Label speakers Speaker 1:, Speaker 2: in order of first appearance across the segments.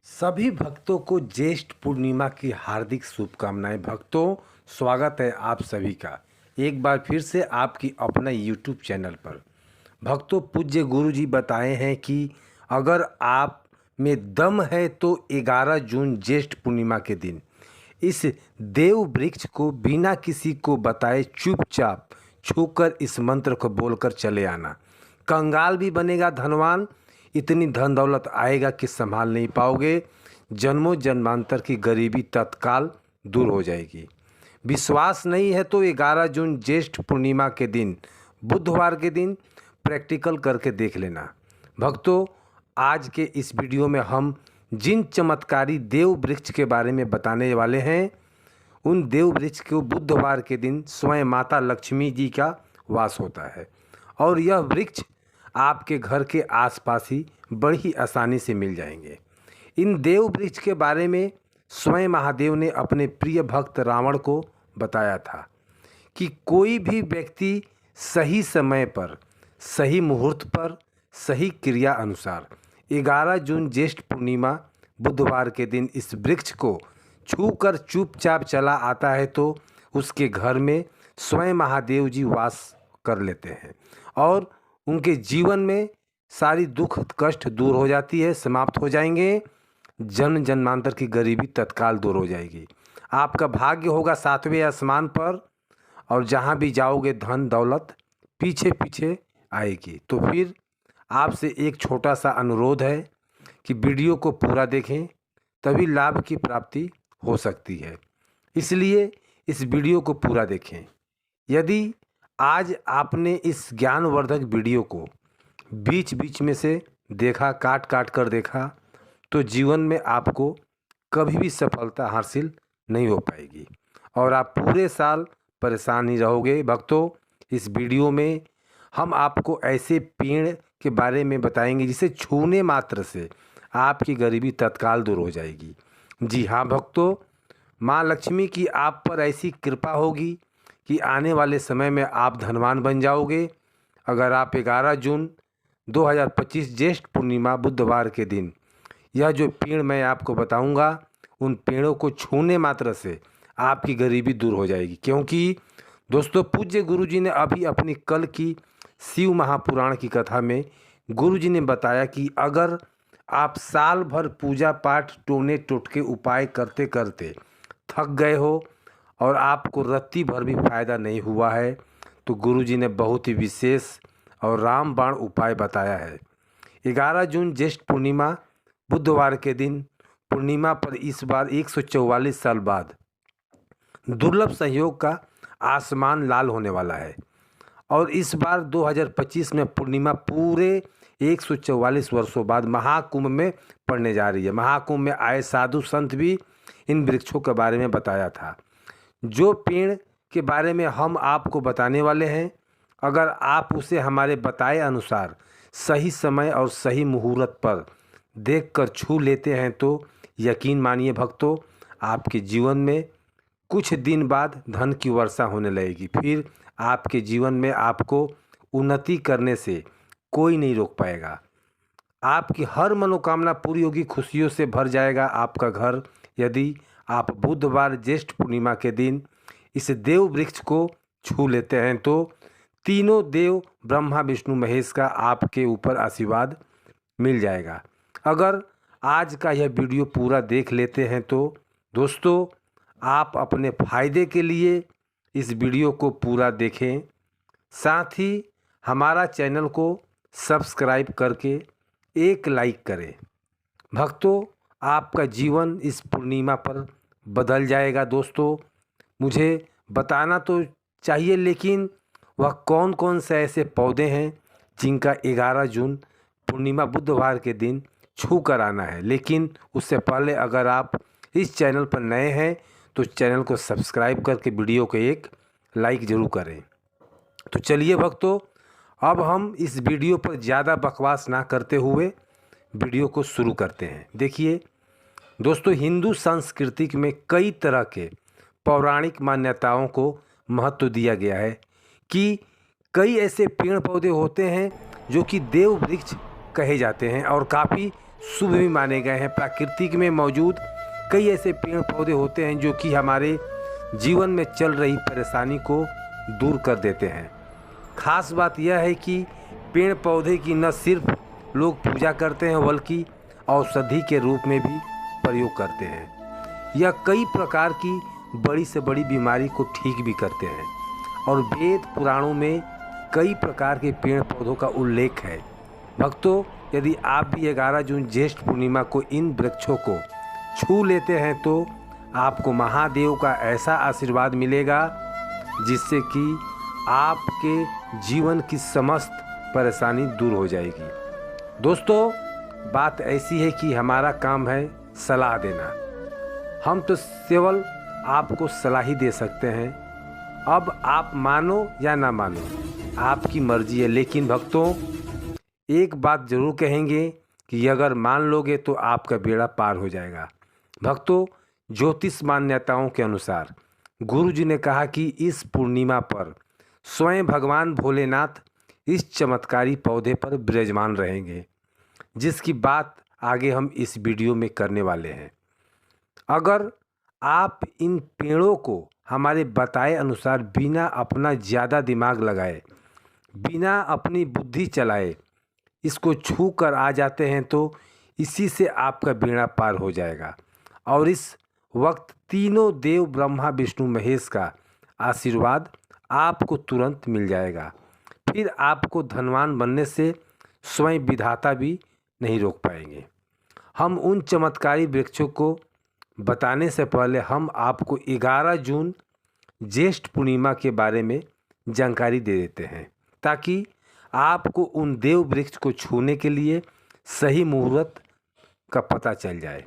Speaker 1: सभी भक्तों को ज्येष्ठ पूर्णिमा की हार्दिक शुभकामनाएं। भक्तों, स्वागत है आप सभी का एक बार फिर से आपकी अपना YouTube चैनल पर। भक्तों, पूज्य गुरु जी बताए हैं कि अगर आप में दम है तो 11 जून ज्येष्ठ पूर्णिमा के दिन इस देव वृक्ष को बिना किसी को बताए चुपचाप छूकर इस मंत्र को बोलकर चले आना। कंगाल भी बनेगा धनवान, इतनी धन दौलत आएगा कि संभाल नहीं पाओगे। जन्मों जन्मांतर की गरीबी तत्काल दूर हो जाएगी। विश्वास नहीं है तो 11 जून ज्येष्ठ पूर्णिमा के दिन, बुधवार के दिन प्रैक्टिकल करके देख लेना। भक्तों, आज के इस वीडियो में हम जिन चमत्कारी देव वृक्ष के बारे में बताने वाले हैं, उन देव वृक्ष को बुधवार के दिन स्वयं माता लक्ष्मी जी का वास होता है और यह वृक्ष आपके घर के आसपास ही बड़ी आसानी से मिल जाएंगे। इन देव वृक्ष के बारे में स्वयं महादेव ने अपने प्रिय भक्त रावण को बताया था कि कोई भी व्यक्ति सही समय पर, सही मुहूर्त पर, सही क्रिया अनुसार 11 जून ज्येष्ठ पूर्णिमा बुधवार के दिन इस वृक्ष को छूकर चुपचाप चला आता है तो उसके घर में स्वयं महादेव जी वास कर लेते हैं और उनके जीवन में सारी दुख कष्ट दूर हो जाती है, समाप्त हो जाएंगे। जन्म जन्मांतर की गरीबी तत्काल दूर हो जाएगी। आपका भाग्य होगा 7वें आसमान पर और जहाँ भी जाओगे धन दौलत पीछे पीछे आएगी। तो फिर आपसे एक छोटा सा अनुरोध है कि वीडियो को पूरा देखें, तभी लाभ की प्राप्ति हो सकती है। इसलिए इस वीडियो को पूरा देखें। यदि आज आपने इस ज्ञानवर्धक वीडियो को बीच बीच में से देखा, काट काट कर देखा, तो जीवन में आपको कभी भी सफलता हासिल नहीं हो पाएगी और आप पूरे साल परेशान ही रहोगे। भक्तों, इस वीडियो में हम आपको ऐसे पेड़ के बारे में बताएंगे जिसे छूने मात्र से आपकी गरीबी तत्काल दूर हो जाएगी। जी हाँ भक्तों, माँ लक्ष्मी की आप पर ऐसी कृपा होगी कि आने वाले समय में आप धनवान बन जाओगे। अगर आप 11 जून 2025 ज्येष्ठ पूर्णिमा बुधवार के दिन यह जो पेड़ मैं आपको बताऊंगा, उन पेड़ों को छूने मात्र से आपकी गरीबी दूर हो जाएगी। क्योंकि दोस्तों, पूज्य गुरुजी ने अभी अपनी कल की शिव महापुराण की कथा में गुरुजी ने बताया कि अगर आप साल भर पूजा पाठ टोने टोटके उपाय करते करते थक गए हो और आपको रत्ती भर भी फायदा नहीं हुआ है, तो गुरुजी ने बहुत ही विशेष और रामबाण उपाय बताया है। 11 जून ज्येष्ठ पूर्णिमा बुधवार के दिन पूर्णिमा पर इस बार 144 साल बाद दुर्लभ संयोग का आसमान लाल होने वाला है और इस बार 2025 में पूर्णिमा पूरे 144 वर्षों बाद महाकुंभ में पड़ने जा रही है। महाकुंभ में आए साधु संत भी इन वृक्षों के बारे में बताया था। जो पेड़ के बारे में हम आपको बताने वाले हैं, अगर आप उसे हमारे बताए अनुसार सही समय और सही मुहूर्त पर देखकर छू लेते हैं तो यकीन मानिए भक्तों, आपके जीवन में कुछ दिन बाद धन की वर्षा होने लगेगी। फिर आपके जीवन में आपको उन्नति करने से कोई नहीं रोक पाएगा। आपकी हर मनोकामना पूरी होगी, खुशियों से भर जाएगा आपका घर। यदि आप बुधवार ज्येष्ठ पूर्णिमा के दिन इस देव वृक्ष को छू लेते हैं तो तीनों देव ब्रह्मा विष्णु महेश का आपके ऊपर आशीर्वाद मिल जाएगा। अगर आज का यह वीडियो पूरा देख लेते हैं तो दोस्तों, आप अपने फायदे के लिए इस वीडियो को पूरा देखें, साथ ही हमारा चैनल को सब्सक्राइब करके एक लाइक करें। भक्तों, आपका जीवन इस पूर्णिमा पर बदल जाएगा। दोस्तों, मुझे बताना तो चाहिए, लेकिन वह कौन कौन से ऐसे पौधे हैं जिनका 11 जून पूर्णिमा बुधवार के दिन छू कर आना है। लेकिन उससे पहले अगर आप इस चैनल पर नए हैं तो चैनल को सब्सक्राइब करके वीडियो को एक लाइक ज़रूर करें। तो चलिए भक्तों, अब हम इस वीडियो पर ज़्यादा बकवास ना करते हुए वीडियो को शुरू करते हैं। देखिए दोस्तों, हिंदू संस्कृति में कई तरह के पौराणिक मान्यताओं को महत्व दिया गया है कि कई ऐसे पेड़ पौधे होते हैं जो कि देव वृक्ष कहे जाते हैं और काफ़ी शुभ भी माने गए हैं। प्रकृति में मौजूद कई ऐसे पेड़ पौधे होते हैं जो कि हमारे जीवन में चल रही परेशानी को दूर कर देते हैं। खास बात यह है कि पेड़ पौधे की न सिर्फ लोग पूजा करते हैं बल्कि औषधि के रूप में भी प्रयोग करते हैं। यह कई प्रकार की बड़ी से बड़ी बीमारी को ठीक भी करते हैं और वेद पुराणों में कई प्रकार के पेड़ पौधों का उल्लेख है। भक्तों, यदि आप भी 11 जून ज्येष्ठ पूर्णिमा को इन वृक्षों को छू लेते हैं तो आपको महादेव का ऐसा आशीर्वाद मिलेगा जिससे कि आपके जीवन की समस्त परेशानी दूर हो जाएगी। दोस्तों, बात ऐसी है कि हमारा काम है सलाह देना। हम तो केवल आपको सलाह ही दे सकते हैं। अब आप मानो या ना मानो, आपकी मर्जी है। लेकिन भक्तों, एक बात ज़रूर कहेंगे कि अगर मान लोगे तो आपका बेड़ा पार हो जाएगा। भक्तों, ज्योतिष मान्यताओं के अनुसार गुरु जी ने कहा कि इस पूर्णिमा पर स्वयं भगवान भोलेनाथ इस चमत्कारी पौधे पर विराजमान रहेंगे, जिसकी बात आगे हम इस वीडियो में करने वाले हैं। अगर आप इन पेड़ों को हमारे बताए अनुसार बिना अपना ज़्यादा दिमाग लगाए, बिना अपनी बुद्धि चलाए इसको छू कर आ जाते हैं तो इसी से आपका बेड़ा पार हो जाएगा और इस वक्त तीनों देव ब्रह्मा विष्णु महेश का आशीर्वाद आपको तुरंत मिल जाएगा। फिर आपको धनवान बनने से स्वयं विधाता भी नहीं रोक पाएंगे। हम उन चमत्कारी वृक्षों को बताने से पहले हम आपको 11 जून ज्येष्ठ पूर्णिमा के बारे में जानकारी दे देते हैं ताकि आपको उन देव वृक्ष को छूने के लिए सही मुहूर्त का पता चल जाए।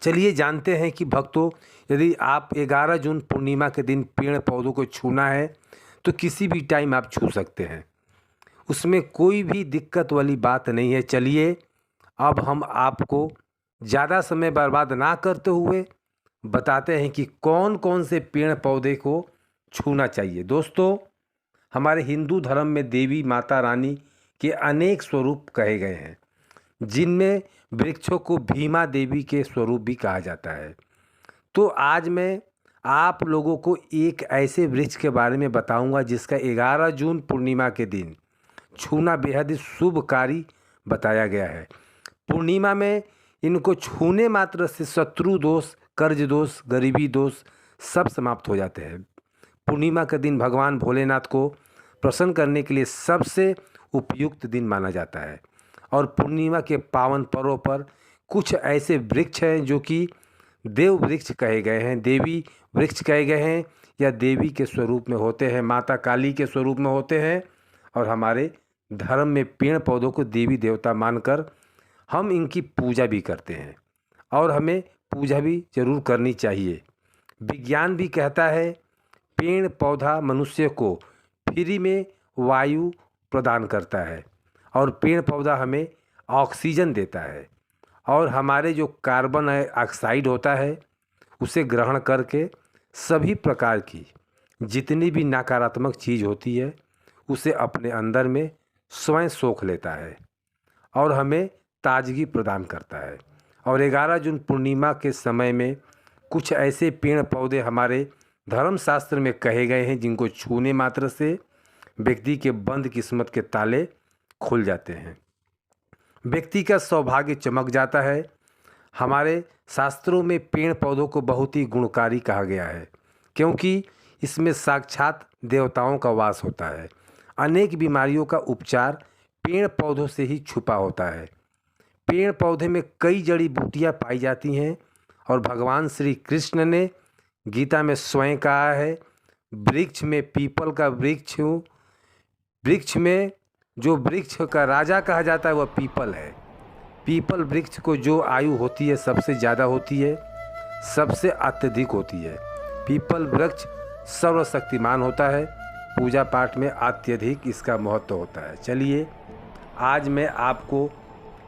Speaker 1: चलिए जानते हैं कि भक्तों, यदि आप 11 जून पूर्णिमा के दिन पेड़ पौधों को छूना है तो किसी भी टाइम आप छू सकते हैं, उसमें कोई भी दिक्कत वाली बात नहीं है। चलिए अब हम आपको ज़्यादा समय बर्बाद ना करते हुए बताते हैं कि कौन कौन से पेड़ पौधे को छूना चाहिए। दोस्तों, हमारे हिंदू धर्म में देवी माता रानी के अनेक स्वरूप कहे गए हैं, जिनमें वृक्षों को भीमा देवी के स्वरूप भी कहा जाता है। तो आज मैं आप लोगों को एक ऐसे वृक्ष के बारे में बताऊंगा जिसका 11 जून पूर्णिमा के दिन छूना बेहद ही शुभकारी बताया गया है। पूर्णिमा में इनको छूने मात्र से शत्रु दोष, कर्ज दोष, गरीबी दोष सब समाप्त हो जाते हैं। पूर्णिमा का दिन भगवान भोलेनाथ को प्रसन्न करने के लिए सबसे उपयुक्त दिन माना जाता है और पूर्णिमा के पावन पर्व पर कुछ ऐसे वृक्ष हैं जो कि देव वृक्ष कहे गए हैं, देवी वृक्ष कहे गए हैं या देवी के स्वरूप में होते हैं, माता काली के स्वरूप में होते हैं। और हमारे धर्म में पेड़ पौधों को देवी देवता मानकर हम इनकी पूजा भी करते हैं और हमें पूजा भी जरूर करनी चाहिए। विज्ञान भी कहता है पेड़ पौधा मनुष्य को फ्री में वायु प्रदान करता है और पेड़ पौधा हमें ऑक्सीजन देता है और हमारे जो कार्बन ऑक्साइड होता है उसे ग्रहण करके सभी प्रकार की जितनी भी नकारात्मक चीज़ होती है उसे अपने अंदर में स्वयं सोख लेता है और हमें ताजगी प्रदान करता है। और 11 जून पूर्णिमा के समय में कुछ ऐसे पेड़ पौधे हमारे धर्मशास्त्र में कहे गए हैं जिनको छूने मात्र से व्यक्ति के बंद किस्मत के ताले खुल जाते हैं, व्यक्ति का सौभाग्य चमक जाता है। हमारे शास्त्रों में पेड़ पौधों को बहुत ही गुणकारी कहा गया है क्योंकि इसमें साक्षात देवताओं का वास होता है। अनेक बीमारियों का उपचार पेड़ पौधों से ही छुपा होता है। पेड़ पौधे में कई जड़ी बूटियाँ पाई जाती हैं और भगवान श्री कृष्ण ने गीता में स्वयं कहा है, वृक्ष में पीपल का वृक्ष हूँ। वृक्ष में जो वृक्ष का राजा कहा जाता है वह पीपल है। पीपल वृक्ष को जो आयु होती है सबसे ज़्यादा होती है, सबसे अत्यधिक होती है। पीपल वृक्ष सर्वशक्तिमान होता है, पूजा पाठ में अत्यधिक इसका महत्व होता है। चलिए आज मैं आपको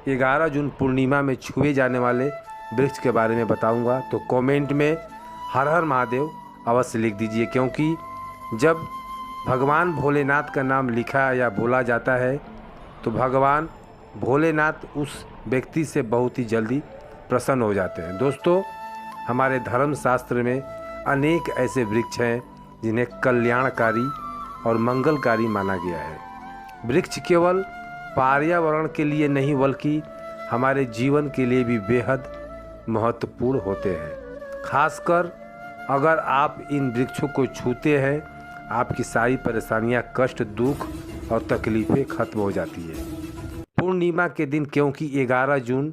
Speaker 1: 11 जून पूर्णिमा में छुए जाने वाले वृक्ष के बारे में बताऊंगा, तो कमेंट में हर हर महादेव अवश्य लिख दीजिए क्योंकि जब भगवान भोलेनाथ का नाम लिखा या बोला जाता है तो भगवान भोलेनाथ उस व्यक्ति से बहुत ही जल्दी प्रसन्न हो जाते हैं। दोस्तों, हमारे धर्म शास्त्र में अनेक ऐसे वृक्ष हैं जिन्हें कल्याणकारी और मंगलकारी माना गया है। वृक्ष केवल पर्यावरण के लिए नहीं बल्कि हमारे जीवन के लिए भी बेहद महत्वपूर्ण होते हैं। खासकर अगर आप इन वृक्षों को छूते हैं, आपकी सारी परेशानियां, कष्ट, दुख और तकलीफ़ें खत्म हो जाती है। पूर्णिमा के दिन, क्योंकि 11 जून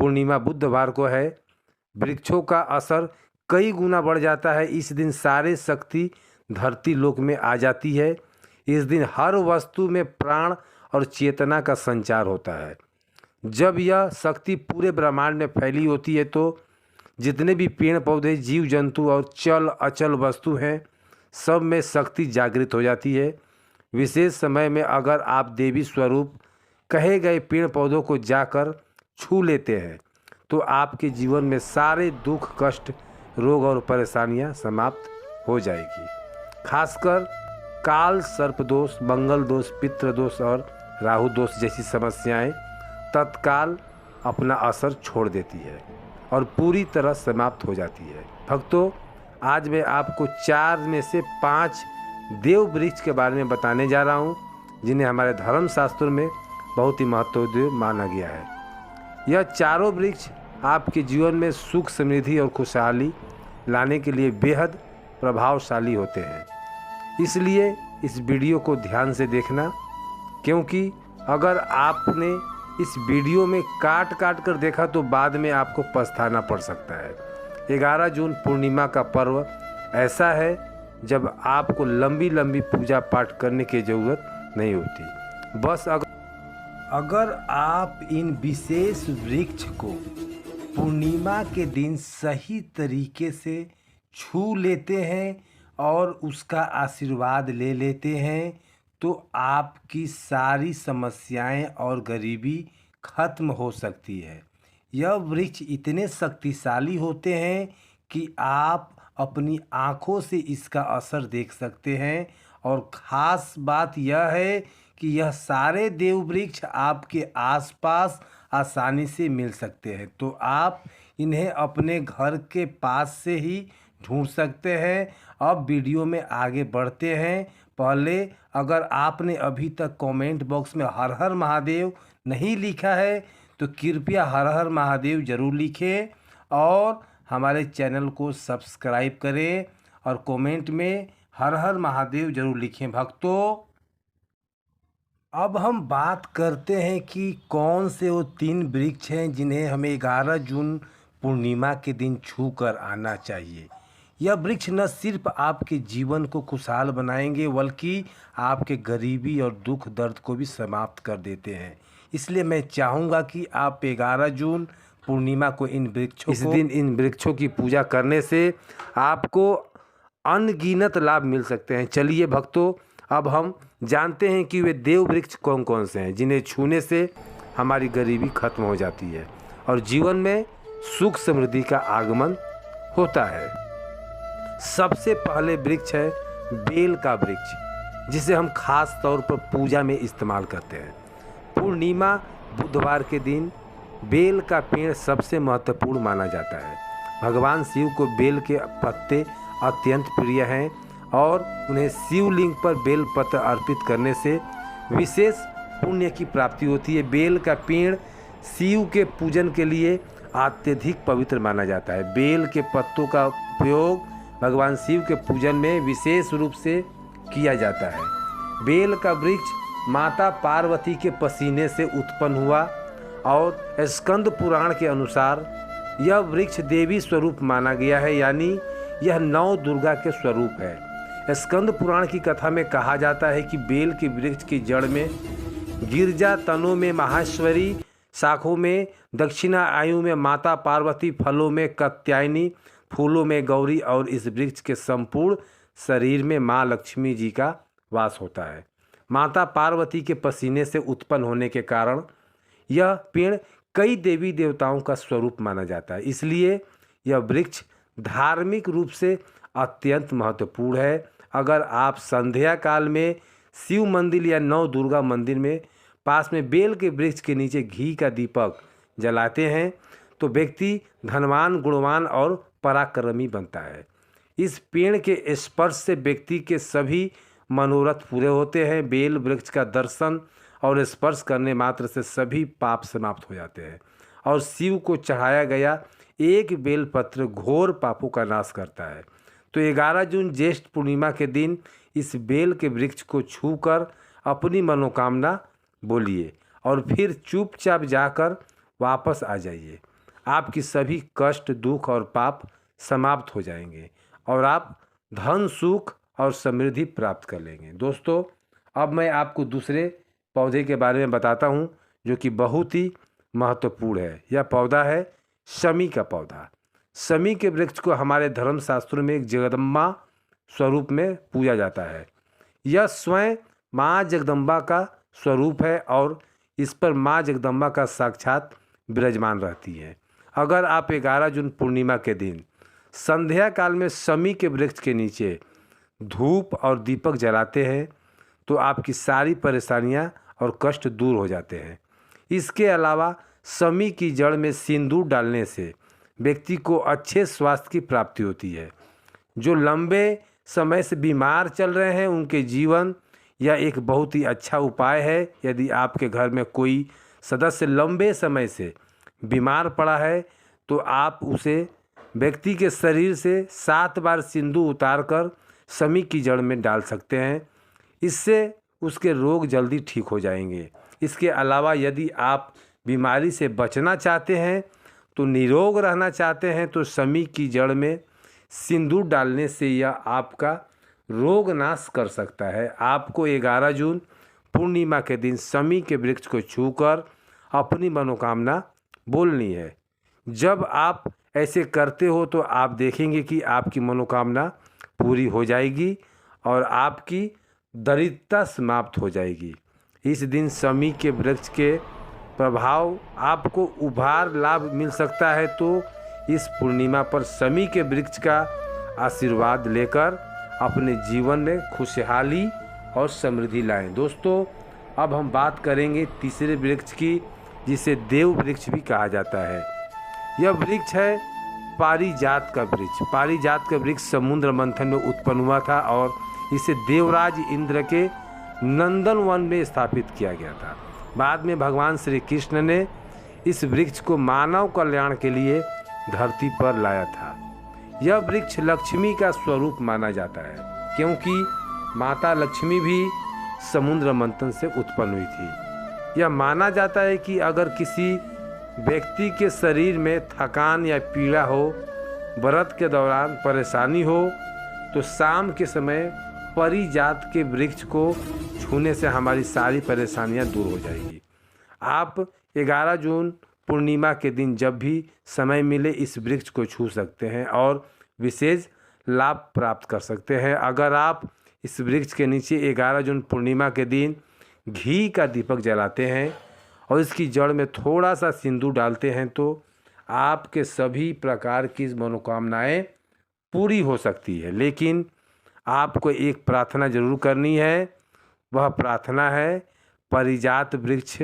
Speaker 1: पूर्णिमा बुधवार को है, वृक्षों का असर कई गुना बढ़ जाता है। इस दिन सारे शक्ति धरती लोक में आ जाती है। इस दिन हर वस्तु में प्राण और चेतना का संचार होता है। जब यह शक्ति पूरे ब्रह्मांड में फैली होती है तो जितने भी पेड़ पौधे, जीव जंतु और चल अचल वस्तु हैं, सब में शक्ति जागृत हो जाती है। विशेष समय में अगर आप देवी स्वरूप कहे गए पेड़ पौधों को जाकर छू लेते हैं तो आपके जीवन में सारे दुख, कष्ट, रोग और परेशानियां समाप्त हो जाएगी। खासकर काल सर्प दोष, मंगल दोष, पितृ दोष और राहु दोष जैसी समस्याएं तत्काल अपना असर छोड़ देती है और पूरी तरह समाप्त हो जाती है। भक्तों, आज मैं आपको 4 में से 5 देव वृक्ष के बारे में बताने जा रहा हूँ जिन्हें हमारे धर्म शास्त्रों में बहुत ही महत्वपूर्ण माना गया है। यह चारों वृक्ष आपके जीवन में सुख, समृद्धि और खुशहाली लाने के लिए बेहद प्रभावशाली होते हैं। इसलिए इस वीडियो को ध्यान से देखना, क्योंकि अगर आपने इस वीडियो में काट कर देखा तो बाद में आपको पछताना पड़ सकता है। 11 जून पूर्णिमा का पर्व ऐसा है जब आपको लंबी पूजा पाठ करने की ज़रूरत नहीं होती। बस अगर आप इन विशेष वृक्ष को पूर्णिमा के दिन सही तरीके से छू लेते हैं और उसका आशीर्वाद ले लेते हैं तो आपकी सारी समस्याएं और गरीबी खत्म हो सकती है। यह वृक्ष इतने शक्तिशाली होते हैं कि आप अपनी आँखों से इसका असर देख सकते हैं। और ख़ास बात यह है कि यह सारे देव वृक्ष आपके आसपास आसानी से मिल सकते हैं, तो आप इन्हें अपने घर के पास से ही ढूंढ सकते हैं। अब वीडियो में आगे बढ़ते हैं। पहले अगर आपने अभी तक कमेंट बॉक्स में हर हर महादेव नहीं लिखा है तो कृपया हर हर महादेव ज़रूर लिखें और हमारे चैनल को सब्सक्राइब करें और कमेंट में हर हर महादेव ज़रूर लिखें। भक्तों, अब हम बात करते हैं कि कौन से वो 3 वृक्ष हैं जिन्हें हमें 11 जून पूर्णिमा के दिन छू कर आना चाहिए। यह वृक्ष न सिर्फ आपके जीवन को खुशहाल बनाएंगे बल्कि आपके गरीबी और दुख दर्द को भी समाप्त कर देते हैं। इसलिए मैं चाहूँगा कि आप 11 जून पूर्णिमा को इन वृक्षों की पूजा करने से आपको अनगिनत लाभ मिल सकते हैं। चलिए भक्तों, अब हम जानते हैं कि वे देव वृक्ष कौन कौन से हैं जिन्हें छूने से हमारी गरीबी खत्म हो जाती है और जीवन में सुख समृद्धि का आगमन होता है। सबसे पहले वृक्ष है बेल का वृक्ष, जिसे हम खास तौर पर पूजा में इस्तेमाल करते हैं। पूर्णिमा बुधवार के दिन बेल का पेड़ सबसे महत्वपूर्ण माना जाता है। भगवान शिव को बेल के पत्ते अत्यंत प्रिय हैं और उन्हें शिवलिंग पर बेल पत्र अर्पित करने से विशेष पुण्य की प्राप्ति होती है। बेल का पेड़ शिव के पूजन के लिए अत्यधिक पवित्र माना जाता है। बेल के पत्तों का उपयोग भगवान शिव के पूजन में विशेष रूप से किया जाता है। बेल का वृक्ष माता पार्वती के पसीने से उत्पन्न हुआ और स्कंद पुराण के अनुसार यह वृक्ष देवी स्वरूप माना गया है, यानी यह 9 दुर्गा के स्वरूप है। स्कंद पुराण की कथा में कहा जाता है कि बेल के वृक्ष की जड़ में गिरजा, तनों में माहेश्वरी, शाखों में दक्षिणा आयु में माता पार्वती, फलों में कात्यायनी, फूलों में गौरी और इस वृक्ष के संपूर्ण शरीर में माँ लक्ष्मी जी का वास होता है। माता पार्वती के पसीने से उत्पन्न होने के कारण यह पेड़ कई देवी देवताओं का स्वरूप माना जाता है। इसलिए यह वृक्ष धार्मिक रूप से अत्यंत महत्वपूर्ण है। अगर आप संध्या काल में शिव मंदिर या 9 दुर्गा मंदिर में पास में बेल के वृक्ष के नीचे घी का दीपक जलाते हैं तो व्यक्ति धनवान, गुणवान और पराक्रमी बनता है। इस पेड़ के स्पर्श से व्यक्ति के सभी मनोरथ पूरे होते हैं। बेल वृक्ष का दर्शन और स्पर्श करने मात्र से सभी पाप समाप्त हो जाते हैं और शिव को चढ़ाया गया एक बेलपत्र घोर पापों का नाश करता है। तो 11 जून ज्येष्ठ पूर्णिमा के दिन इस बेल के वृक्ष को छूकर अपनी मनोकामना बोलिए और फिर चुपचाप जाकर वापस आ जाइए। आपकी सभी कष्ट, दुख और पाप समाप्त हो जाएंगे और आप धन, सुख और समृद्धि प्राप्त कर लेंगे। दोस्तों, अब मैं आपको दूसरे पौधे के बारे में बताता हूँ जो कि बहुत ही महत्वपूर्ण है। यह पौधा है शमी का पौधा। शमी के वृक्ष को हमारे धर्मशास्त्रों में एक जगदम्बा स्वरूप में पूजा जाता है। यह स्वयं माँ जगदम्बा का स्वरूप है और इस पर माँ जगदम्बा का साक्षात विराजमान रहती है। अगर आप 11 जून पूर्णिमा के दिन संध्या काल में शमी के वृक्ष के नीचे धूप और दीपक जलाते हैं तो आपकी सारी परेशानियां और कष्ट दूर हो जाते हैं। इसके अलावा शमी की जड़ में सिंदूर डालने से व्यक्ति को अच्छे स्वास्थ्य की प्राप्ति होती है। जो लंबे समय से बीमार चल रहे हैं उनके जीवन यह एक बहुत ही अच्छा उपाय है। यदि आपके घर में कोई सदस्य लंबे समय से बीमार पड़ा है तो आप उसे व्यक्ति के शरीर से 7 बार सिंदूर उतारकर शमी की जड़ में डाल सकते हैं। इससे उसके रोग जल्दी ठीक हो जाएंगे। इसके अलावा यदि आप बीमारी से बचना चाहते हैं तो निरोग रहना चाहते हैं तो शमी की जड़ में सिंदूर डालने से यह आपका रोग नाश कर सकता है। आपको 11 जून पूर्णिमा के दिन शमी के वृक्ष को छूकर अपनी मनोकामना बोलनी है। जब आप ऐसे करते हो तो आप देखेंगे कि आपकी मनोकामना पूरी हो जाएगी और आपकी दरिद्रता समाप्त हो जाएगी। इस दिन शमी के वृक्ष के प्रभाव आपको उभार लाभ मिल सकता है। तो इस पूर्णिमा पर शमी के वृक्ष का आशीर्वाद लेकर अपने जीवन में खुशहाली और समृद्धि लाएं। दोस्तों, अब हम बात करेंगे तीसरे वृक्ष की जिसे देव वृक्ष भी कहा जाता है। यह वृक्ष है पारिजात का वृक्ष। पारिजात का वृक्ष समुद्र मंथन में उत्पन्न हुआ था और इसे देवराज इंद्र के नंदन वन में स्थापित किया गया था। बाद में भगवान श्री कृष्ण ने इस वृक्ष को मानव कल्याण के लिए धरती पर लाया था। यह वृक्ष लक्ष्मी का स्वरूप माना जाता है क्योंकि माता लक्ष्मी भी समुद्र मंथन से उत्पन्न हुई थी। यह माना जाता है कि अगर किसी व्यक्ति के शरीर में थकान या पीड़ा हो, व्रत के दौरान परेशानी हो तो शाम के समय पारिजात के वृक्ष को छूने से हमारी सारी परेशानियां दूर हो जाएगी। आप 11 जून पूर्णिमा के दिन जब भी समय मिले इस वृक्ष को छू सकते हैं और विशेष लाभ प्राप्त कर सकते हैं। अगर आप इस वृक्ष के नीचे 11 जून पूर्णिमा के दिन घी का दीपक जलाते हैं और इसकी जड़ में थोड़ा सा सिंदूर डालते हैं तो आपके सभी प्रकार की मनोकामनाएं पूरी हो सकती है। लेकिन आपको एक प्रार्थना जरूर करनी है। वह प्रार्थना है, पारिजात वृक्ष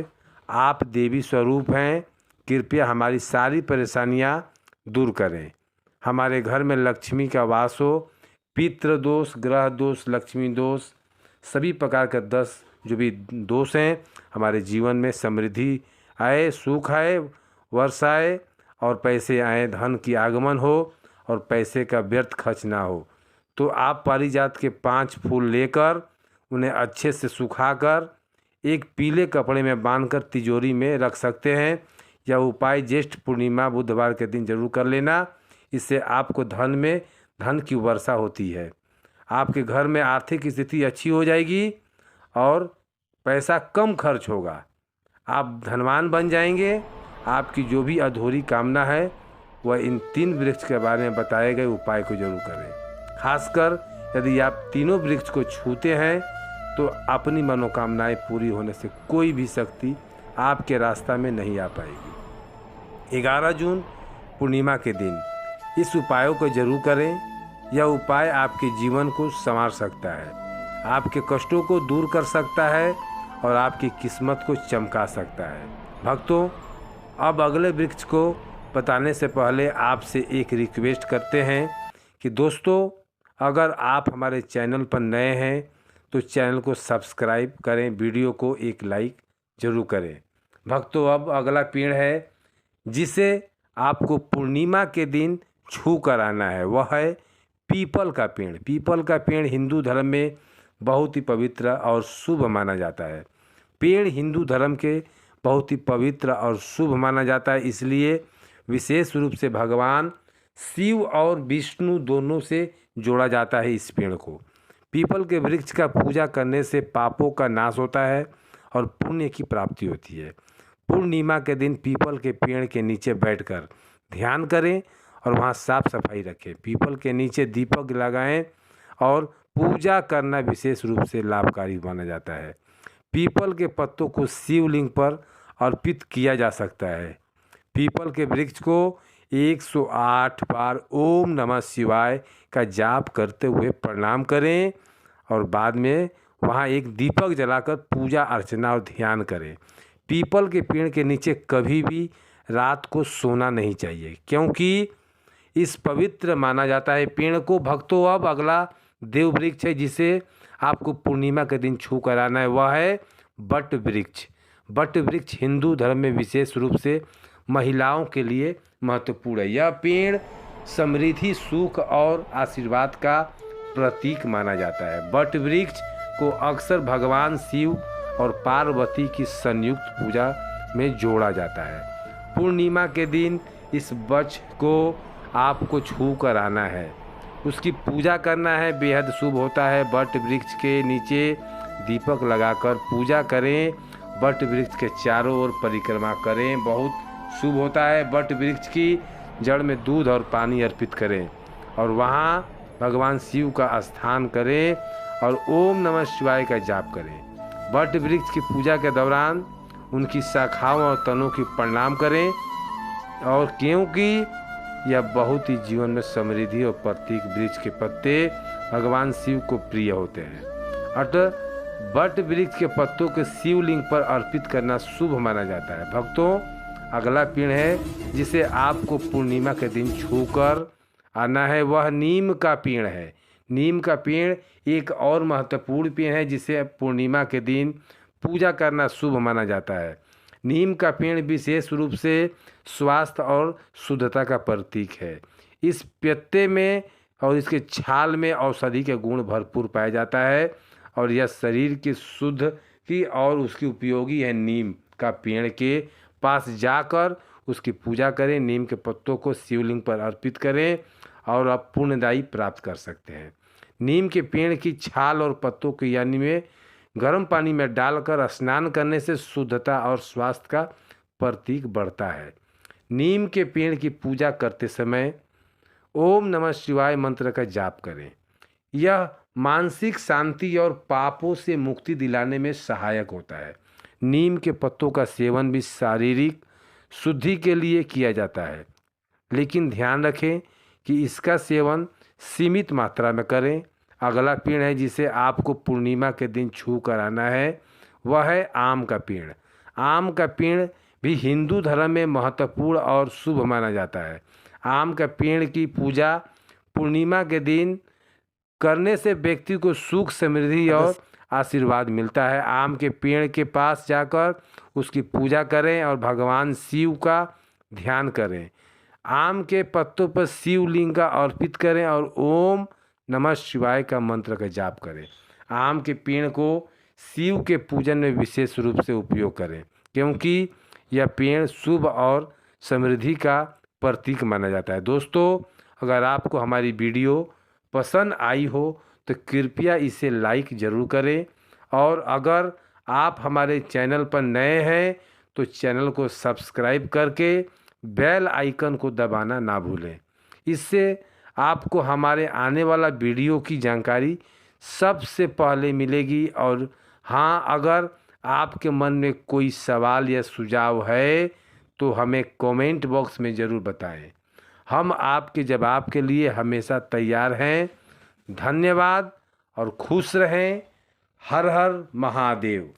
Speaker 1: आप देवी स्वरूप हैं, कृपया हमारी सारी परेशानियां दूर करें। हमारे घर में लक्ष्मी का वास हो, पितृ दोष, ग्रह दोष, लक्ष्मी दोष, सभी प्रकार का 10 जो भी दोष हैं हमारे जीवन में समृद्धि आए, सुख आए, वर्षा आए और पैसे आए, धन की आगमन हो और पैसे का व्यर्थ खर्च ना हो। तो आप पारिजात के 5 फूल लेकर उन्हें अच्छे से सुखाकर एक पीले कपड़े में बांधकर तिजोरी में रख सकते हैं। यह उपाय ज्येष्ठ पूर्णिमा बुधवार के दिन जरूर कर लेना। इससे आपको धन की वर्षा होती है। आपके घर में आर्थिक स्थिति अच्छी हो जाएगी और पैसा कम खर्च होगा। आप धनवान बन जाएंगे। आपकी जो भी अधूरी कामना है वह इन 3 वृक्ष के बारे में बताए गए उपाय को जरूर करें। खासकर यदि आप तीनों वृक्ष को छूते हैं तो अपनी मनोकामनाएं पूरी होने से कोई भी शक्ति आपके रास्ता में नहीं आ पाएगी। 11 जून पूर्णिमा के दिन इस उपायों को जरूर करें। यह उपाय आपके जीवन को संवार सकता है, आपके कष्टों को दूर कर सकता है और आपकी किस्मत को चमका सकता है। भक्तों, अब अगले वृक्ष को बताने से पहले आपसे एक रिक्वेस्ट करते हैं कि दोस्तों, अगर आप हमारे चैनल पर नए हैं तो चैनल को सब्सक्राइब करें, वीडियो को एक लाइक ज़रूर करें। भक्तों, अब अगला पेड़ है जिसे आपको पूर्णिमा के दिन छू कर आना है, वह है पीपल का पेड़। पीपल का पेड़ हिंदू धर्म में बहुत ही पवित्र और शुभ माना जाता है। पेड़ हिंदू धर्म के बहुत ही पवित्र और शुभ माना जाता है, इसलिए विशेष रूप से भगवान शिव और विष्णु दोनों से जोड़ा जाता है इस पेड़ को। पीपल के वृक्ष का पूजा करने से पापों का नाश होता है और पुण्य की प्राप्ति होती है। पूर्णिमा के दिन पीपल के पेड़ के नीचे बैठकर ध्यान करें और वहाँ साफ सफाई रखें। पीपल के नीचे दीपक लगाएं और पूजा करना विशेष रूप से लाभकारी माना जाता है। पीपल के पत्तों को शिवलिंग पर अर्पित किया जा सकता है। पीपल के वृक्ष को 108 बार ओम नमः शिवाय का जाप करते हुए प्रणाम करें और बाद में वहाँ एक दीपक जलाकर पूजा अर्चना और ध्यान करें। पीपल के पेड़ के नीचे कभी भी रात को सोना नहीं चाहिए, क्योंकि इस पवित्र माना जाता है पेड़ को। भक्तों, अब अगला देव वृक्ष है जिसे आपको पूर्णिमा के दिन छू कर आना है, वह है बट वृक्ष। बट वृक्ष हिंदू धर्म में विशेष रूप से महिलाओं के लिए महत्वपूर्ण है। यह पेड़ समृद्धि, सुख और आशीर्वाद का प्रतीक माना जाता है। बट वृक्ष को अक्सर भगवान शिव और पार्वती की संयुक्त पूजा में जोड़ा जाता है। पूर्णिमा के दिन इस वृक्ष को आपको छू कर आना है, उसकी पूजा करना है, बेहद शुभ होता है। बट वृक्ष के नीचे दीपक लगाकर पूजा करें, बट वृक्ष के चारों ओर परिक्रमा करें, बहुत शुभ होता है। बट वृक्ष की जड़ में दूध और पानी अर्पित करें और वहाँ भगवान शिव का स्थान करें और ओम नमः शिवाय का जाप करें। बट वृक्ष की पूजा के दौरान उनकी शाखाओं और तनों की प्रणाम करें, और क्योंकि यह बहुत ही जीवन में समृद्धि और प्रतीक वृक्ष के पत्ते भगवान शिव को प्रिय होते हैं। अतः बट वृक्ष के पत्तों के शिवलिंग पर अर्पित करना शुभ माना जाता है। भक्तों, अगला पेड़ है जिसे आपको पूर्णिमा के दिन छूकर आना है, वह नीम का पेड़ है। नीम का पेड़ एक और महत्वपूर्ण पेड़ है जिसे पूर्णिमा के दिन पूजा करना शुभ माना जाता है। नीम का पेड़ विशेष रूप से स्वास्थ्य और शुद्धता का प्रतीक है। इस पत्ते में और इसके छाल में औषधि के गुण भरपूर पाया जाता है और यह शरीर की शुद्ध की और उसकी उपयोगी है। नीम का पेड़ के पास जाकर उसकी पूजा करें, नीम के पत्तों को शिवलिंग पर अर्पित करें और आप पुण्यदायी प्राप्त कर सकते हैं। नीम के पेड़ की छाल और पत्तों के यानी में गर्म पानी में डालकर स्नान करने से शुद्धता और स्वास्थ्य का प्रतीक बढ़ता है। नीम के पेड़ की पूजा करते समय ओम नमः शिवाय मंत्र का जाप करें। यह मानसिक शांति और पापों से मुक्ति दिलाने में सहायक होता है। नीम के पत्तों का सेवन भी शारीरिक शुद्धि के लिए किया जाता है, लेकिन ध्यान रखें कि इसका सेवन सीमित मात्रा में करें। अगला पेड़ है जिसे आपको पूर्णिमा के दिन छू कर आना है, वह है आम का पेड़। आम का पेड़ भी हिंदू धर्म में महत्वपूर्ण और शुभ माना जाता है। आम का पेड़ की पूजा पूर्णिमा के दिन करने से व्यक्ति को सुख, समृद्धि और आशीर्वाद मिलता है। आम के पेड़ के पास जाकर उसकी पूजा करें और भगवान शिव का ध्यान करें। आम के पत्तों पर शिवलिंग का अर्पित करें और ओम नमः शिवाय का मंत्र का जाप करें। आम के पेड़ को शिव के पूजन में विशेष रूप से उपयोग करें, क्योंकि यह पेड़ शुभ और समृद्धि का प्रतीक माना जाता है। दोस्तों, अगर आपको हमारी वीडियो पसंद आई हो तो कृपया इसे लाइक ज़रूर करें, और अगर आप हमारे चैनल पर नए हैं तो चैनल को सब्सक्राइब करके बेल आइकन को दबाना ना भूलें। इससे आपको हमारे आने वाला वीडियो की जानकारी सबसे पहले मिलेगी। और हाँ, अगर आपके मन में कोई सवाल या सुझाव है तो हमें कमेंट बॉक्स में ज़रूर बताएं। हम आपके जवाब के लिए हमेशा तैयार हैं। धन्यवाद और खुश रहें। हर हर महादेव।